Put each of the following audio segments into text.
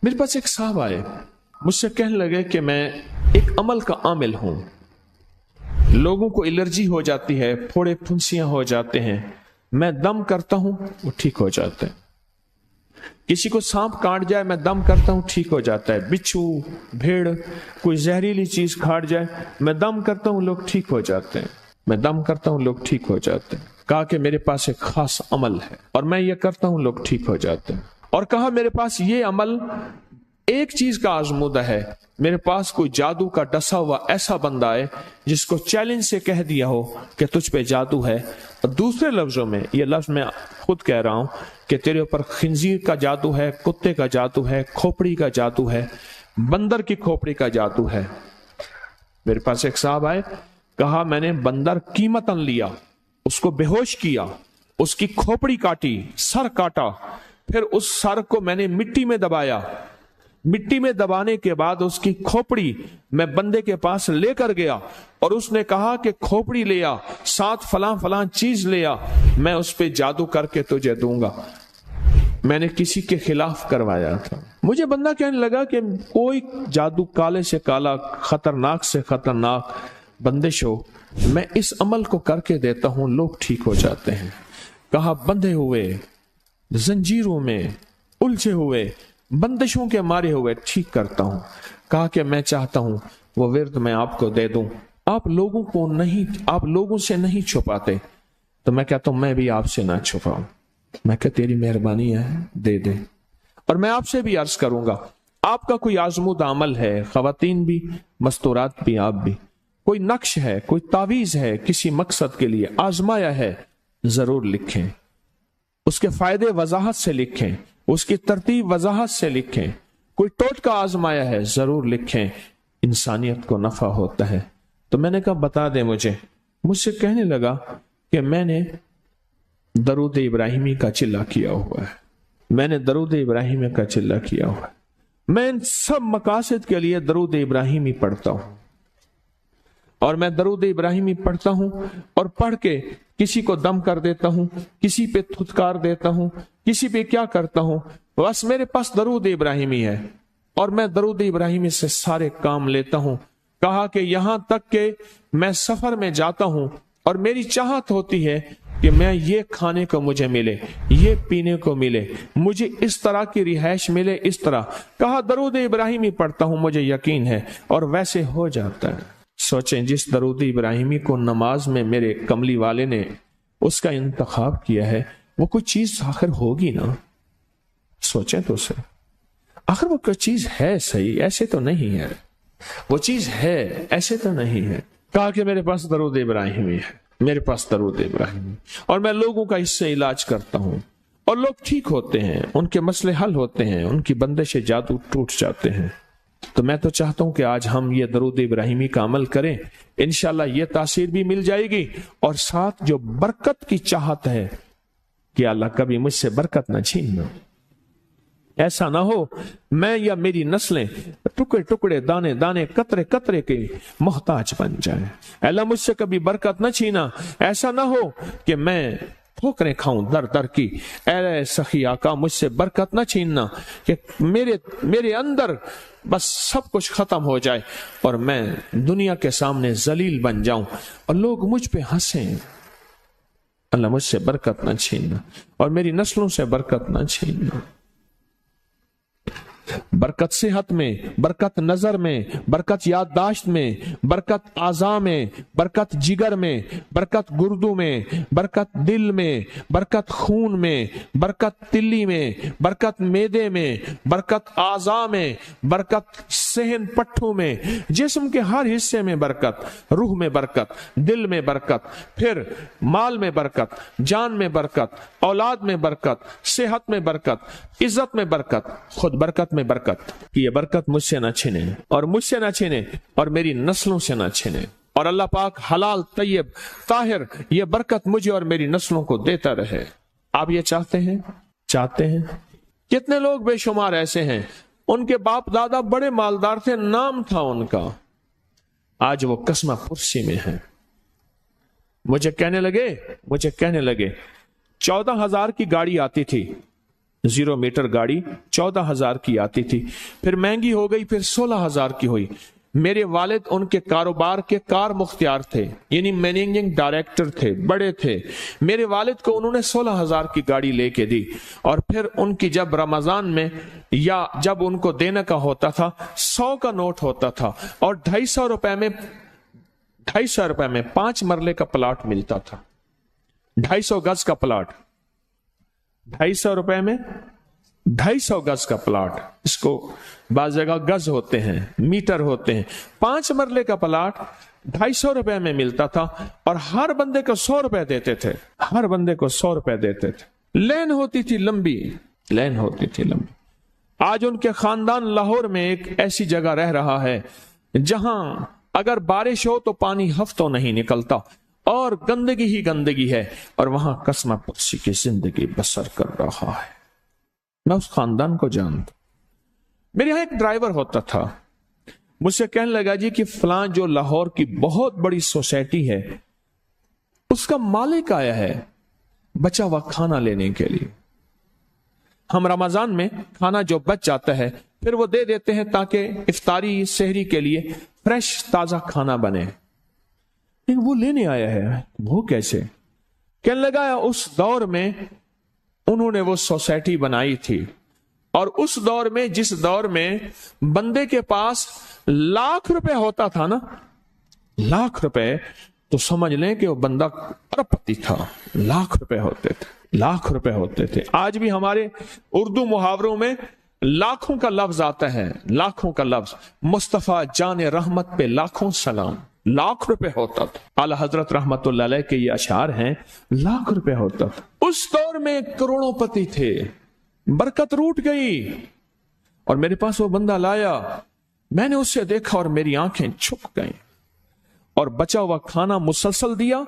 मेरे पास एक साहब आए, मुझसे कहने लगे कि मैं एक अमल का आमिल हूं, लोगों को एलर्जी हो जाती है, फोड़े फुंसियां हो जाते हैं, मैं दम करता हूं वो ठीक हो जाता है। किसी को सांप काट जाए मैं दम करता हूं ठीक हो जाता है। बिच्छू, भेड़, कोई जहरीली चीज काट जाए मैं दम करता हूं लोग ठीक हो जाते हैं। मैं दम करता हूं लोग ठीक हो जाते हैं। कहा कि मेरे पास एक खास अमल है और मैं ये करता हूं लोग ठीक हो जाते हैं। और कहा मेरे पास ये अमल एक चीज का आजमूदा है, मेरे पास कोई जादू का डसा हुआ ऐसा बंदा है जिसको चैलेंज से कह दिया हो कि तुझ पे जादू है, और दूसरे लफ्जों में, ये लफ्ज मैं खुद कह रहा हूं कि तेरे ऊपर खिंजीर का जादू है, कुत्ते का जादू है, खोपड़ी का जादू है, बंदर की खोपड़ी का जादू है। मेरे पास एक साहब आए, कहा मैंने बंदर कीमतन लिया, उसको बेहोश किया, उसकी खोपड़ी काटी, सर काटा, फिर उस सर को मैंने मिट्टी में दबाया, मिट्टी में दबाने के बाद उसकी खोपड़ी मैं बंदे के पास लेकर गया और उसने कहा कि खोपड़ी ले आ, साथ फलां फलां चीज ले आ, मैं उस पे जादू करके तुझे दूंगा। मैंने किसी के खिलाफ करवाया था। मुझे बंदा कहने लगा कि कोई जादू काले से काला, खतरनाक से खतरनाक बंदिश हो, मैं इस अमल को करके देता हूं, लोग ठीक हो जाते हैं। कहा बंधे हुए, जंजीरों में उलझे हुए, बंदिशों के मारे हुए ठीक करता हूं। कहा कि मैं चाहता हूं वो विर्द मैं आपको दे दूं, आप लोगों से नहीं छुपाते। तो मैं कहता हूं मैं भी आपसे ना छुपाऊं। मैं कह तेरी मेहरबानी है, दे दे। और मैं आपसे भी अर्ज करूंगा, आपका कोई आजमूदा अमल है, खवातीन भी, मस्तूरात भी, आप भी, कोई नक्श है, कोई तावीज है, किसी मकसद के लिए आजमाया है, जरूर लिखें। उसके फायदे वजाहत से लिखें, उसकी तरतीब वजाहत से लिखें। कोई टोटका आजमाया है, जरूर लिखें, इंसानियत को नफा होता है। तो मैंने कहा बता दे मुझसे कहने लगा कि मैंने दरूद इब्राहिमी का चिल्ला किया हुआ है, मैंने दरूद इब्राहिमी का चिल्ला किया हुआ है, मैं इन सब मकासद के लिए दरूद इब्राहिमी पढ़ता हूं। और मैं दरूद इब्राहिमी पढ़ता हूं और पढ़ के किसी को दम कर देता हूं, किसी पे थुतकार देता हूं, किसी पे क्या करता हूं, बस मेरे पास दरूद इब्राहिमी है और मैं दरूद इब्राहिमी से सारे काम लेता हूं। कहा कि यहां तक के मैं सफर में जाता हूं और मेरी चाहत होती है कि मैं ये खाने को मुझे मिले, ये पीने को मिले, मुझे इस तरह की रिहाइश मिले, इस तरह। कहा दरूद इब्राहिमी पढ़ता हूं, मुझे यकीन है, और वैसे हो जाता है। सोचें, जिस दरूद इब्राहिमी को नमाज में मेरे कमली वाले ने उसका इंतखाब किया है, वो कोई चीज आखिर होगी ना। सोचें तो सही, आखिर वो कोई चीज है सही, ऐसे तो नहीं है, वो चीज है ऐसे तो नहीं है। कहा कि मेरे पास दरूद इब्राहिमी है, मेरे पास दरूद इब्राहिमी, और मैं लोगों का इससे इलाज करता हूं और लोग ठीक होते हैं, उनके मसले हल होते हैं, उनकी बंदिशें जादू टूट जाते हैं। तो मैं तो चाहता हूं कि आज हम ये दरूद इब्राहिमी का अमल करें, इंशाल्लाह ये तासीर भी मिल जाएगी, और साथ जो बरकत की चाहत है कि अल्लाह कभी मुझसे बरकत ना छीनना। ऐसा ना हो मैं या मेरी नस्लें टुकड़े टुकड़े, दाने दाने, कतरे कतरे के मोहताज बन जाए। अल्लाह मुझसे कभी बरकत न छीना। ऐसा ना हो कि मैं ठोकरें खाऊं दर दर की। ऐ सखी आका, मुझसे बरकत न छीनना कि मेरे अंदर बस सब कुछ खत्म हो जाए और मैं दुनिया के सामने जलील बन जाऊं और लोग मुझ पे हंसें। अल्लाह मुझसे बरकत न छीनना और मेरी नस्लों से बरकत न छीनना। बरकत सेहत में, बरकत नजर में, बरकत याददाश्त में, बरकत आज़ा में, बरकत जिगर में, बरकत गुर्दों में, बरकत दिल में, बरकत खून में, बरकत तिल्ली में, बरकत मेदे में, बरकत आज़ा में, बरकत सहन पट्टों में, जिस्म के हर हिस्से में बरकत, रूह में बरकत, दिल में बरकत, फिर माल में बरकत, जान में बरकत, औलाद में बरकत, सेहत में बरकत, इज्जत में बरकत, खुद बरकत में बरकत। कि ये बरकत मुझसे ना छिने और मुझसे ना छिने और मेरी नस्लों से ना छिने, और अल्लाह पाक हलाल तैयब ताहिर ये बरकत मुझे और मेरी नस्लों को देता रहे। आप ये चाहते हैं? कितने लोग बेशुमार ऐसे हैं, उनके बाप दादा बड़े मालदार थे, नाम था उनका, आज वो कस्मा पुरसी में है। मुझे कहने लगे 14,000 की गाड़ी आती थी, 0 मीटर गाड़ी 14,000 की आती थी, फिर महंगी हो गई, फिर 16,000 की हुई। मेरे वालिद उनके कारोबार के कार मुख्तियार थे, यानी मैनेजिंग डायरेक्टर थे, बड़े थे। मेरे वालिद को उन्होंने 16,000 की गाड़ी लेके दी, और फिर उनकी जब रमजान में या जब उनको देने का होता था 100 का नोट होता था, और 250 रुपए में 5 मरले का प्लाट मिलता था। 250 गज का प्लाट, 250 रुपए में 250 गज का प्लाट, इसको बाज जगह गज होते हैं, मीटर होते हैं। 5 मरले का प्लाट 250 रुपए में मिलता था, और हर बंदे को 100 रुपए देते थे, हर बंदे को 100 रुपए देते थे। लेन होती थी लंबी, लेन होती थी लंबी। आज उनके खानदान लाहौर में एक ऐसी जगह रह रहा है जहां अगर बारिश हो तो पानी हफ्तों नहीं निकलता, और गंदगी ही गंदगी है, और वहां कसम पुरसी की जिंदगी बसर कर रहा है। मैं उस खानदान को जानता। मेरे यहां एक ड्राइवर होता था, मुझसे कहने लगा जी कि फलां जो लाहौर की बहुत बड़ी सोसाइटी है, उसका मालिक आया है बचा हुआ खाना लेने के लिए। हम रमजान में खाना जो बच जाता है फिर वो दे देते हैं ताकि इफ्तारी सहरी के लिए फ्रेश ताजा खाना बने, लेकिन वो लेने आया है। वो कैसे? कहने लगा उस दौर में उन्होंने वो सोसाइटी बनाई थी, और उस दौर में, जिस दौर में बंदे के पास लाख रुपए होता था ना, लाख रुपए, तो समझ लें कि वो बंदा अरबपति था। लाख रुपए होते थे, लाख रुपए होते थे। आज भी हमारे उर्दू मुहावरों में लाखों का लफ्ज आता है, लाखों का लफ्ज। मुस्तफा जान रहमत पे लाखों सलाम, लाख रुपए होता था। आला हजरत रहमतुल्लाह अलैह के ये अशार हैं, लाख रुपए होता था। उस दौर में करोड़ोंपति थे, बरकत रूठ गई, और मेरे पास वो बंदा लाया, मैंने उससे देखा और मेरी आंखें झुक गईं, और बचा हुआ खाना मुसलसल दिया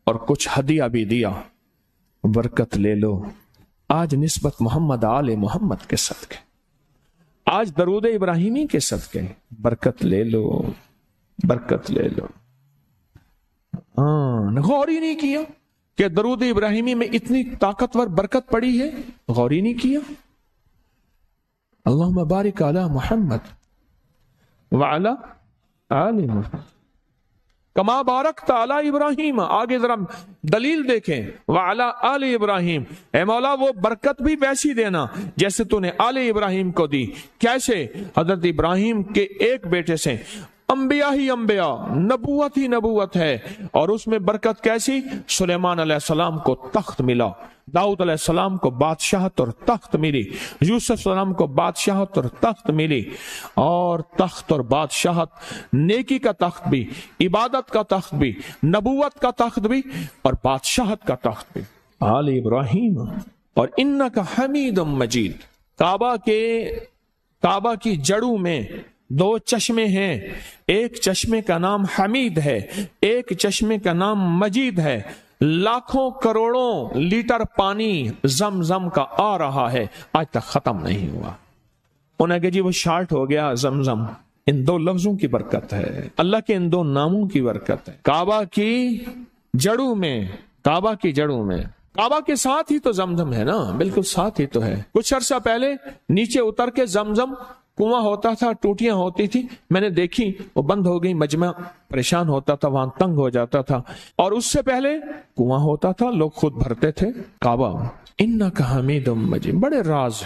और कुछ हदिया भी दिया। बरकत ले लो, आज निस्बत मोहम्मद आले मोहम्मद के सदके, आज दरूद इब्राहिमी के सदके, बरकत ले लो, बरकत ले लो। गौर ही नहीं किया कि दरूद इब्राहिमी में इतनी ताकतवर बरकत पड़ी है, गौर ही नहीं किया। अल्लाहुम्मा बारिक अला मुहम्मद व अला आले मुहम्मद कमा बारकत अला इब्राहिम। आगे जरा दलील देखें, व अला आले इब्राहिम, ए मौला वो बरकत भी वैसी देना जैसे तूने आले इब्राहिम को दी। कैसे? हजरत इब्राहिम के एक बेटे से अंबिया ही अंबिया, नबूवत ही नबूवत है, और उसमें बरकत कैसी? सुलेमान अलैहिस्सलाम को तख्त मिला, दाऊद अलैहिस्सलाम को बादशाहत और तख्त मिली, यूसुफ सलाम को बादशाहत और तख्त मिली, और तख्त और बादशाहत, नेकी का तख्त भी, इबादत का तख्त भी, नबूवत का तख्त भी, और बादशाहत का तख्त भी। आल इब्राहिम और इन्नका हमीदुम मजीद। काबा की जड़ों में 2 चश्मे हैं, एक चश्मे का नाम हमीद है, एक चश्मे का नाम मजीद है। लाखों करोड़ों लीटर पानी जमजम का आ रहा है, आज तक खत्म नहीं हुआ। उन्हें कहा जी वो शार्ट हो गया जमजम। इन 2 लफ्जों की बरकत है, अल्लाह के इन 2 नामों की बरकत है। काबा की जड़ों में, काबा की जड़ों में, काबा के साथ ही तो जमजम है ना, बिल्कुल साथ ही तो है। कुछ अर्सा पहले नीचे उतर के जमजम कुआं होता था, टूटियां होती थी, मैंने देखी, वो बंद हो गई। मजमा परेशान होता था, वहां तंग हो जाता था, और उससे पहले कुआं होता था, लोग खुद भरते थे। काबा इन्नका हमीदुम मजीद, बड़े राज